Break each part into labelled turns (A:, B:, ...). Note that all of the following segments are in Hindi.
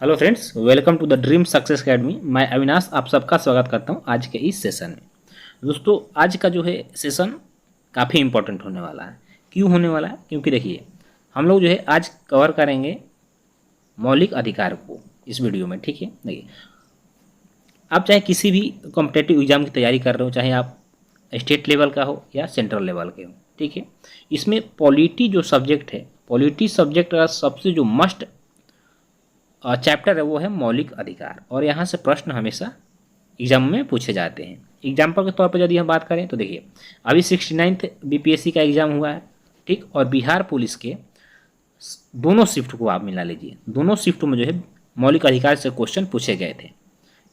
A: Hello friends, welcome to the Dream Success Academy. मैं अविनाश आप सबका स्वागत करता हूं आज के इस सेशन में। दोस्तों, आज का जो है सेशन काफ़ी इम्पोर्टेंट होने वाला है। क्यों होने वाला है? क्योंकि देखिए, हम लोग जो है आज कवर करेंगे मौलिक अधिकार को इस वीडियो में। ठीक है, देखिए, आप चाहे किसी भी कॉम्पिटेटिव एग्जाम की तैयारी कर रहे हो, चाहे आप स्टेट लेवल का हो या सेंट्रल लेवल के हो, ठीक है, इसमें पॉलिटी जो सब्जेक्ट है, पॉलिटी सब्जेक्ट का सबसे जो मस्ट चैप्टर है वो है मौलिक अधिकार। और यहाँ से प्रश्न हमेशा एग्जाम में पूछे जाते हैं। एग्जाम्पल के तौर पर यदि हम बात करें तो देखिए, अभी 69th बीपीएससी का एग्ज़ाम हुआ है, ठीक, और बिहार पुलिस के दोनों शिफ्ट को आप मिला लीजिए, दोनों शिफ्ट में जो है मौलिक अधिकार से क्वेश्चन पूछे गए थे।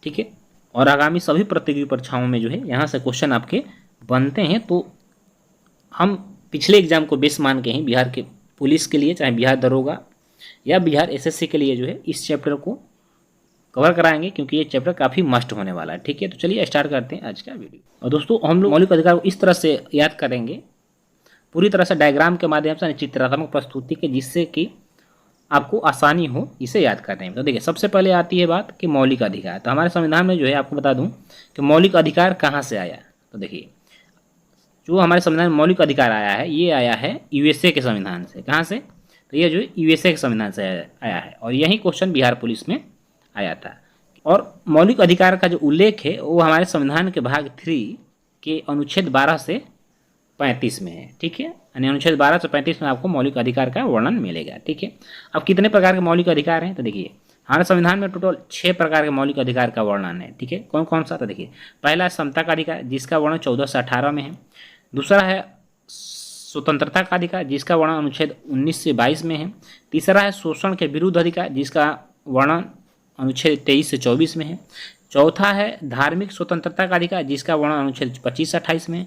A: ठीक है, और आगामी सभी प्रतियोगी परीक्षाओं में जो है यहाँ से क्वेश्चन आपके बनते हैं। तो हम पिछले एग्जाम को बेस मान के ही बिहार के पुलिस के लिए, चाहे बिहार दरोगा या बिहार एसएससी के लिए जो है इस चैप्टर को कवर कराएंगे, क्योंकि ये चैप्टर काफ़ी मस्ट होने वाला है। ठीक है, तो चलिए स्टार्ट करते हैं आज का वीडियो। और दोस्तों, हम लोग मौलिक अधिकार को इस तरह से याद करेंगे, पूरी तरह से डायग्राम के माध्यम से, चित्रात्मक प्रस्तुति के, जिससे कि आपको आसानी हो इसे याद करने में। तो देखिए, सबसे पहले आती है बात कि मौलिक अधिकार। तो हमारे संविधान में जो है, आपको बता दूं कि मौलिक अधिकार कहाँ से आया। तो देखिए, जो हमारे संविधान में मौलिक अधिकार आया है, ये आया है यूएसए के संविधान से। कहाँ से? तो ये जो यूएसए के संविधान से आया है, और यही क्वेश्चन बिहार पुलिस में आया था। और मौलिक अधिकार का जो उल्लेख है वो हमारे संविधान के भाग 3 के अनुच्छेद 12 से 35 में है। ठीक है, यानी अनुच्छेद 12 से 35 में आपको मौलिक अधिकार का वर्णन मिलेगा। ठीक है, अब कितने प्रकार के मौलिक अधिकार हैं? तो देखिए, हमारे संविधान में टोटल 6 प्रकार के मौलिक अधिकार का वर्णन है। ठीक है, कौन कौन सा? तो देखिए, पहला है समता का अधिकार, जिसका वर्णन 14 से 18 में है। दूसरा है स्वतंत्रता का अधिकार, जिसका वर्णन अनुच्छेद 19 से 22 में है। तीसरा है शोषण के विरुद्ध अधिकार, जिसका वर्णन अनुच्छेद 23 से 24 में है। चौथा है धार्मिक स्वतंत्रता का अधिकार, जिसका वर्णन अनुच्छेद 25 से 28 में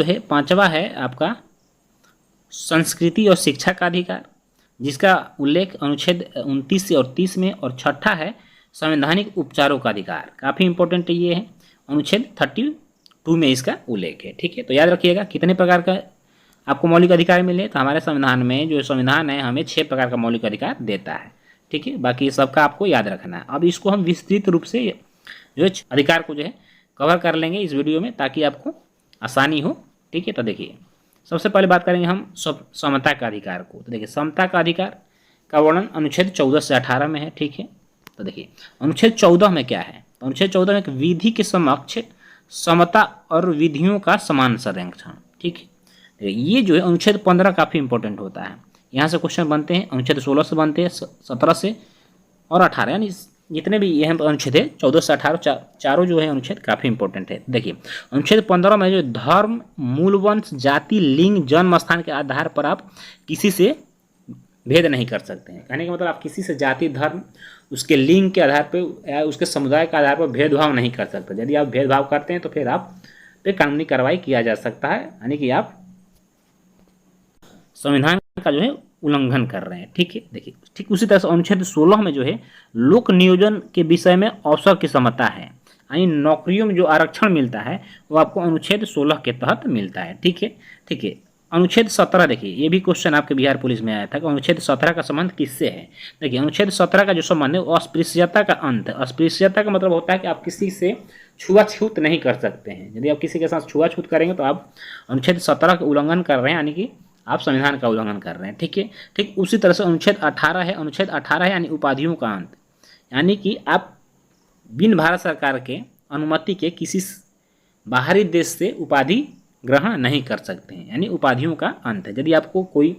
A: है। पांचवा है आपका संस्कृति और शिक्षा का अधिकार, जिसका उल्लेख अनुच्छेद 29 से 30 में। और छठा है संवैधानिक उपचारों का अधिकार, काफ़ी इंपॉर्टेंट ये है, अनुच्छेद 32 में इसका उल्लेख है। ठीक है, तो याद रखिएगा कितने प्रकार का आपको मौलिक अधिकार मिले। तो हमारे संविधान में जो संविधान है हमें 6 प्रकार का मौलिक अधिकार देता है। ठीक है, बाकी सबका आपको याद रखना है। अब इसको हम विस्तृत रूप से जो अधिकार को जो है कवर कर लेंगे इस वीडियो में, ताकि आपको आसानी हो। ठीक है, तो देखिए, सबसे पहले बात करेंगे हम समता का अधिकार को। तो देखिए, समता का अधिकार का वर्णन अनुच्छेद 14 से 18 में है। ठीक है, तो देखिए, अनुच्छेद 14 में क्या है? तो अनुच्छेद 14 में विधि के समक्ष समता और विधियों का समान संरक्षण। ठीक है, ये जो है अनुच्छेद 15 काफ़ी इंपॉर्टेंट होता है, यहाँ से क्वेश्चन बनते हैं। अनुच्छेद 16 से बनते हैं, 17 से और 18, यानी जितने भी ये अनुच्छेद है 14 से 18 चारों जो है अनुच्छेद काफ़ी इंपॉर्टेंट है। देखिए, अनुच्छेद 15 में जो धर्म, मूलवंश, जाति, लिंग, जन्म स्थान के आधार पर आप किसी से भेद नहीं कर सकते हैं। कहने का मतलब, आप किसी से जाति, धर्म, उसके लिंग के आधार पर या उसके समुदाय के आधार पर भेदभाव नहीं कर सकते। यदि आप भेदभाव करते हैं तो फिर आप पे कानूनी कार्रवाई किया जा सकता है, यानी कि आप संविधान का जो है उल्लंघन कर रहे हैं। ठीक है, देखिए, ठीक उसी तरह से अनुच्छेद 16 में जो है लोक नियोजन के विषय में अवसर की समता है, यानी नौकरियों में जो आरक्षण मिलता है वो आपको अनुच्छेद 16 के तहत मिलता है। ठीक है, ठीक है। अनुच्छेद 17, देखिए, ये भी क्वेश्चन आपके बिहार पुलिस में आया था कि अनुच्छेद 17 का संबंध किससे है। देखिए, अनुच्छेद 17 का जो संबंध है वो अस्पृश्यता का अंत है। अस्पृश्यता का मतलब होता है कि आप किसी से छुआछूत नहीं कर सकते हैं। यदि आप किसी के साथ छुआछूत करेंगे तो आप अनुच्छेद 17 का उल्लंघन कर रहे हैं, यानी कि आप संविधान का उल्लंघन कर रहे हैं। ठीक है, ठीक उसी तरह से अनुच्छेद 18 है। अनुच्छेद 18 है यानी उपाधियों का अंत, यानी कि आप बिन भारत सरकार के अनुमति के किसी बाहरी देश से उपाधि ग्रहण नहीं कर सकते हैं, यानी उपाधियों का अंत है। यदि आपको कोई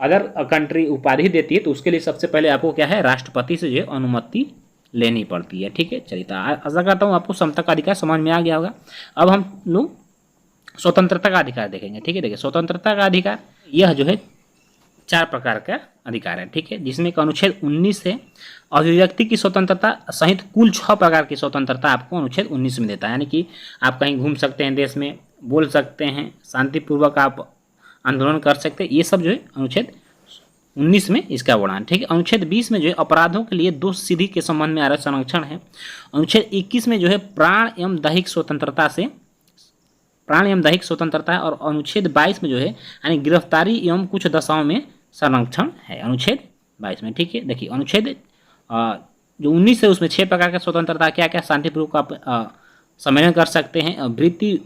A: अदर कंट्री उपाधि देती है तो उसके लिए सबसे पहले आपको क्या है, राष्ट्रपति से जो है अनुमति लेनी पड़ती है। ठीक है, चलिए, तो आशा करता हूँ आपको समता का अधिकार समझ में आ गया होगा। अब हम लोग स्वतंत्रता का अधिकार देखेंगे। ठीक है, देखिए, स्वतंत्रता का अधिकार यह जो है 4 प्रकार का अधिकार है। ठीक है, जिसमें एक अनुच्छेद 19 है, अभिव्यक्ति की स्वतंत्रता सहित कुल 6 प्रकार की स्वतंत्रता आपको अनुच्छेद 19 में देता है, यानी कि आप कहीं घूम सकते हैं, देश में बोल सकते हैं, शांतिपूर्वक आप आंदोलन कर सकते हैं, ये सब जो है अनुच्छेद 19 में इसका वर्णन। ठीक है, अनुच्छेद 20 में जो है अपराधों के लिए दोष सिद्धि के संबंध में आरक्षण संरक्षण है। अनुच्छेद 21 में जो है प्राण एवं दैहिक स्वतंत्रता है। और अनुच्छेद 22 में जो है यानी गिरफ्तारी एवं कुछ दशाओं में संरक्षण है, अनुच्छेद 22 में। ठीक है, देखिए, अनुच्छेद जो 19 है उसमें 6 प्रकार की स्वतंत्रता क्या क्या, शांतिपूर्वक आप सम्मेलन कर सकते हैं, वृत्ति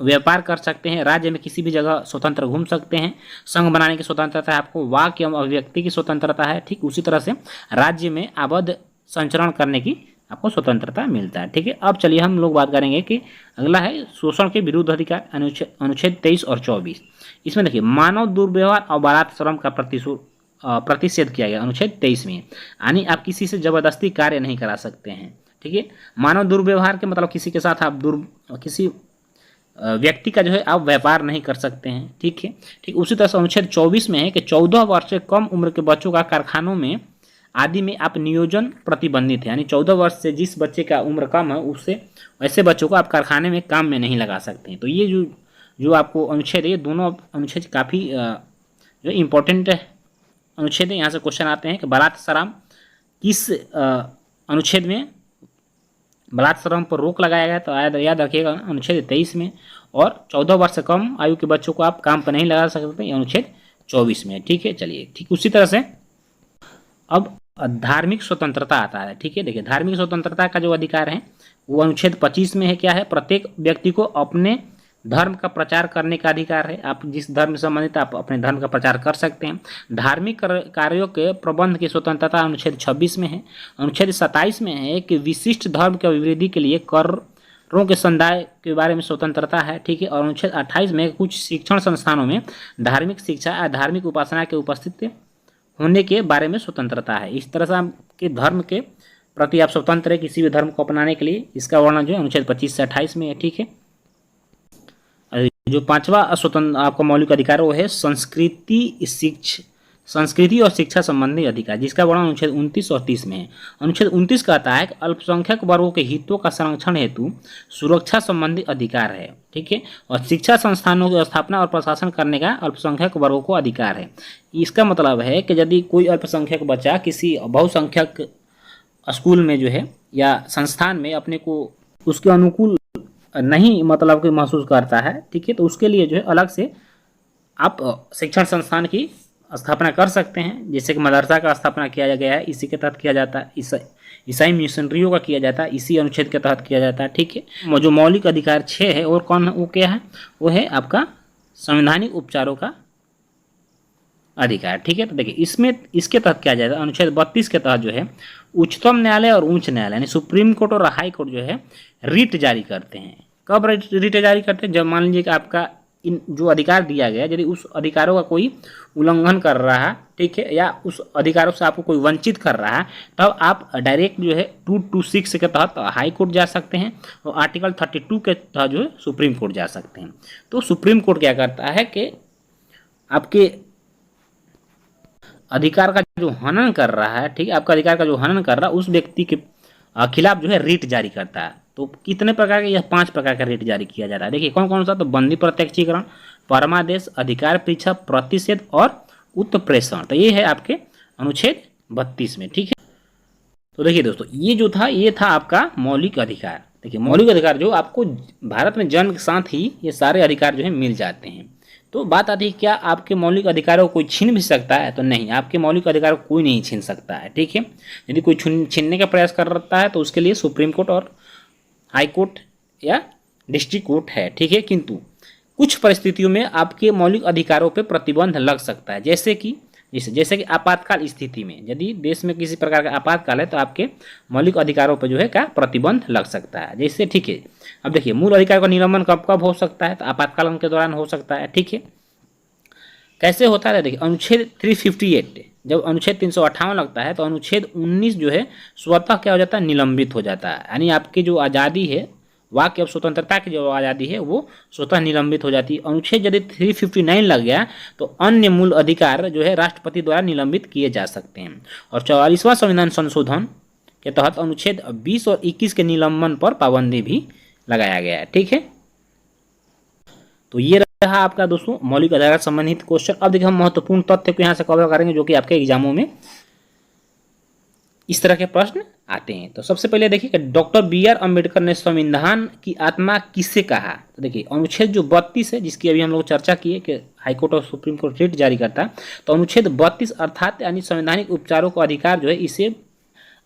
A: व्यापार कर सकते हैं, राज्य में किसी भी जगह स्वतंत्र घूम सकते हैं, संघ बनाने की स्वतंत्रता है आपको, वाक्य एवं अभिव्यक्ति की स्वतंत्रता है, ठीक उसी तरह से राज्य में आबद्ध संचरण करने की आपको स्वतंत्रता मिलता है। ठीक है, अब चलिए हम लोग बात करेंगे कि अगला है शोषण के विरुद्ध अधिकार, अनुच्छेद 23 और 24। इसमें देखिए मानव दुर्व्यवहार और बारात श्रम का प्रतिषेध किया गया अनुच्छेद 23 में, यानी आप किसी से जबरदस्ती कार्य नहीं करा सकते हैं। ठीक है, मानव दुर्व्यवहार के मतलब किसी के साथ आप किसी व्यक्ति का जो है आप व्यापार नहीं कर सकते हैं। ठीक है, ठीक उसी तरह से अनुच्छेद 24 में है कि 14 वर्ष से कम उम्र के बच्चों का कारखानों में आदि में आप नियोजन प्रतिबंधित है, यानी 14 वर्ष से जिस बच्चे का उम्र कम है उससे वैसे बच्चों को आप कारखाने में काम में नहीं लगा सकते हैं। तो ये जो आपको अनुच्छेद है, ये दोनों अनुच्छेद काफ़ी जो इम्पोर्टेंट अनुच्छेद है। यहाँ से क्वेश्चन आते हैं कि बारात श्रम किस अनुच्छेद में बारात श्रम पर रोक लगाया गया, तो याद रखिएगा अनुच्छेद 23 में, और 14 वर्ष से कम आयु के बच्चों को आप काम पर नहीं लगा सकते अनुच्छेद 24 में। ठीक है, चलिए ठीक उसी तरह से अब धार्मिक स्वतंत्रता आता है। ठीक है, देखिए धार्मिक स्वतंत्रता का जो अधिकार है वो अनुच्छेद 25 में है, क्या है, प्रत्येक व्यक्ति को अपने धर्म का प्रचार करने का अधिकार है। आप जिस धर्म से संबंधित आप अपने धर्म का प्रचार कर सकते हैं। धार्मिक कार्यों के प्रबंध की स्वतंत्रता अनुच्छेद 26 में है। अनुच्छेद 27 में है कि विशिष्ट धर्म के अभिवृद्धि के लिए करों के संदाय के बारे में स्वतंत्रता है। ठीक है, और अनुच्छेद 28 में कुछ शिक्षण संस्थानों में धार्मिक शिक्षा या धार्मिक उपासना के उपस्थित होने के बारे में स्वतंत्रता है। इस तरह से आपके धर्म के प्रति आप स्वतंत्र है किसी भी धर्म को अपनाने के लिए। इसका वर्णन जो है अनुच्छेद 25 से 28 में है। ठीक है, जो पांचवा स्वतंत्र आपका मौलिक अधिकार वो है संस्कृति और शिक्षा संबंधी अधिकार, जिसका वर्णन अनुच्छेद 29 और 30 में है। अनुच्छेद 29 कहता है कि अल्पसंख्यक वर्गों के हितों का संरक्षण हेतु सुरक्षा संबंधी अधिकार है। ठीक है, और शिक्षा संस्थानों की स्थापना और प्रशासन करने का अल्पसंख्यक वर्गों को अधिकार है। इसका मतलब है कि यदि कोई अल्पसंख्यक बच्चा किसी बहुसंख्यक स्कूल में जो है या संस्थान में अपने को उसके अनुकूल नहीं मतलब कि महसूस करता है, ठीक है, तो उसके लिए जो है अलग से आप शिक्षण संस्थान की स्थापना कर सकते हैं। जैसे कि मदरसा का स्थापना किया गया है, इसी के तहत किया जाता है। ईसाई मिशनरियों का किया जाता है, इसी अनुच्छेद के तहत किया जाता है। ठीक है, जो मौलिक अधिकार 6 है और कौन वो क्या है, वो है आपका संवैधानिक उपचारों का अधिकार। ठीक है, तो देखिए इसमें इसके तहत क्या जाएगा, अनुच्छेद 32 के तहत जो है उच्चतम न्यायालय और उच्च न्यायालय यानी सुप्रीम कोर्ट और हाई कोर्ट जो है रिट जारी करते हैं। कब रिट जारी करते हैं, जब मान लीजिए कि आपका इन जो अधिकार दिया गया यदि उस अधिकारों का कोई उल्लंघन कर रहा है, ठीक है, या उस अधिकारों से आपको कोई वंचित कर रहा है, तब आप डायरेक्ट जो है 226 के तहत हाई कोर्ट जा सकते हैं और आर्टिकल 32 के तहत जो है सुप्रीम कोर्ट जा सकते हैं। तो सुप्रीम कोर्ट क्या करता है कि आपके अधिकार का जो हनन कर रहा है, ठीक है, आपका अधिकार का जो हनन कर रहा है उस व्यक्ति के खिलाफ जो है रिट जारी करता है। तो कितने प्रकार के, यह 5 प्रकार का रिट जारी किया जाता है। देखिए कौन कौन सा, तो बंदी प्रत्यक्षीकरण, परमादेश, अधिकार परीक्षा, प्रतिषेध और उत्प्रेषण। तो ये है आपके अनुच्छेद 32 में। ठीक है, तो देखिए दोस्तों ये जो था ये था आपका मौलिक अधिकार। देखिए मौलिक अधिकार जो आपको भारत में जन्म के साथ ही ये सारे अधिकार जो है मिल जाते हैं। तो बात आती है क्या आपके मौलिक अधिकारों को कोई छीन भी सकता है, तो नहीं, आपके मौलिक अधिकारों को कोई नहीं छीन सकता है। ठीक है, यदि कोई छीनने का प्रयास कर रहा है तो उसके लिए सुप्रीम कोर्ट और हाई कोर्ट या डिस्ट्रिक्ट कोर्ट है। ठीक है, किंतु कुछ परिस्थितियों में आपके मौलिक अधिकारों पर प्रतिबंध लग सकता है, जैसे कि आपातकाल स्थिति में, यदि देश में किसी प्रकार का आपातकाल है तो आपके मौलिक अधिकारों पर जो है क्या प्रतिबंध लग सकता है। जैसे ठीक है, अब देखिए मूल अधिकार का निलंबन कब कब हो सकता है, तो आपातकाल के दौरान हो सकता है। ठीक है, कैसे होता है, देखिए अनुच्छेद 358 जब अनुच्छेद 358 लगता है तो अनुच्छेद 19 जो है स्वतः क्या हो जाता है, निलंबित हो जाता है। यानी आपकी जो आज़ादी है, वाक्य और स्वतंत्रता की जो आज़ादी है वो स्वतः निलंबित हो जाती है। अनुच्छेद यदि 359 लग गया तो अन्य मूल अधिकार जो है राष्ट्रपति द्वारा निलंबित किए जा सकते हैं। और 44वां संविधान संशोधन के तहत अनुच्छेद 20 और 21 के निलंबन पर पाबंदी भी लगाया गया है। ठीक है, तो ये रहा आपका दोस्तों मौलिक अधिकार संबंधित क्वेश्चन। अब देखिए हम महत्वपूर्ण तथ्य को यहाँ से कवर करेंगे जो कि आपके एग्जामों में इस तरह के प्रश्न आते हैं। तो सबसे पहले देखिए कि डॉक्टर BR अम्बेडकर ने संविधान की आत्मा किससे कहा। तो देखिए अनुच्छेद जो 32 है जिसकी अभी हम लोग चर्चा किए कि हाईकोर्ट और सुप्रीम कोर्ट रिट जारी करता है, तो अनुच्छेद 32 अर्थात यानी संवैधानिक उपचारों का अधिकार जो है इसे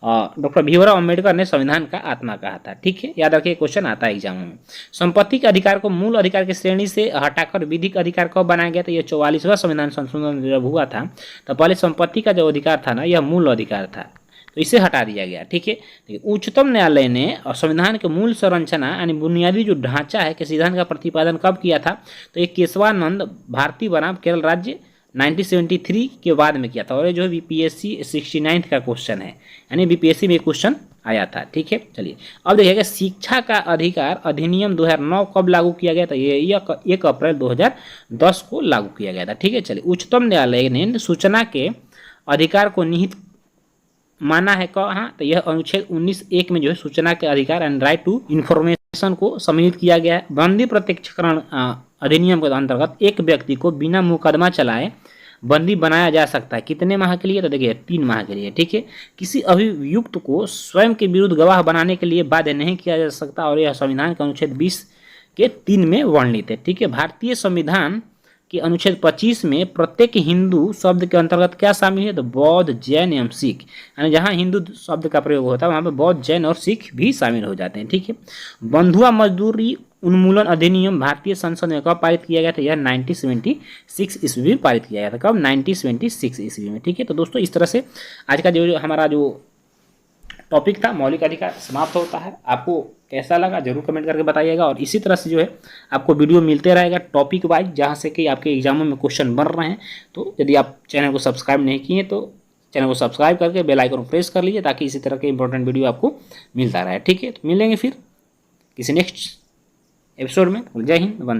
A: डॉक्टर भीमराव अम्बेडकर ने संविधान का आत्मा कहा था। ठीक है, याद रखिए, क्वेश्चन आता है एग्जाम में। संपत्ति के अधिकार को मूल अधिकार की श्रेणी से हटाकर विधिक अधिकार कब बनाया गया था? यह 44वां संविधान संशोधन जब हुआ था तो पहले संपत्ति का जो अधिकार था ना, यह मूल अधिकार था, तो इसे हटा दिया गया। ठीक है, उच्चतम न्यायालय ने संविधान के मूल संरचना यानी बुनियादी जो ढांचा है कि सिद्धांत का प्रतिपादन कब किया था? तो ये केशवानंद भारती बनाम केरल राज्य 1973 के बाद में किया था। और ये जो है बीपीएससी 69 का क्वेश्चन है, यानी बीपीएससी में क्वेश्चन आया था। ठीक है, चलिए अब देखिएगा, शिक्षा का अधिकार अधिनियम 2009 कब लागू किया गया था? ये 1 अप्रैल 2010 को लागू किया गया था। ठीक है, चलिए उच्चतम न्यायालय ने सूचना के अधिकार को निहित माना है कहाँ? तो यह अनुच्छेद 19(1) में जो है सूचना के अधिकार एंड राइट टू इन्फॉर्मेशन को सम्मिलित किया गया है। बंदी प्रत्यक्षकरण अधिनियम के अंतर्गत एक व्यक्ति को बिना मुकदमा चलाए बंदी बनाया जा सकता है। कितने माह के लिए? तो देखिए 3 माह के लिए। ठीक है, किसी अभियुक्त को स्वयं के विरुद्ध गवाह बनाने के लिए बाध्य नहीं किया जा सकता, और यह संविधान के अनुच्छेद 20 के 3 में वर्णित है। ठीक है, भारतीय संविधान कि अनुच्छेद 25 में प्रत्येक हिंदू शब्द के अंतर्गत क्या शामिल है? तो बौद्ध, जैन एवं सिख, यानी जहाँ हिंदू शब्द का प्रयोग होता है वहाँ पे बौद्ध, जैन और सिख भी शामिल हो जाते हैं। ठीक है, बंधुआ मजदूरी उन्मूलन अधिनियम भारतीय संसद में कब पारित किया गया था? यह 1976 ईस्वी में पारित किया गया था। कब? 1976 ईस्वी में। ठीक है, तो दोस्तों इस तरह से आज का जो हमारा जो टॉपिक था मौलिक अधिकार समाप्त होता है। आपको कैसा लगा जरूर कमेंट करके बताइएगा, और इसी तरह से जो है आपको वीडियो मिलते रहेगा टॉपिक वाइज, जहाँ से कि आपके एग्जामों में क्वेश्चन बन रहे हैं। तो यदि आप चैनल को सब्सक्राइब नहीं किए तो चैनल को सब्सक्राइब करके बेल आइकन को प्रेस कर लीजिए, ताकि इसी तरह के इंपॉर्टेंट वीडियो आपको मिलता रहे। ठीक है, तो मिलेंगे फिर किसी नेक्स्ट एपिसोड में। जय हिंद, वंदे।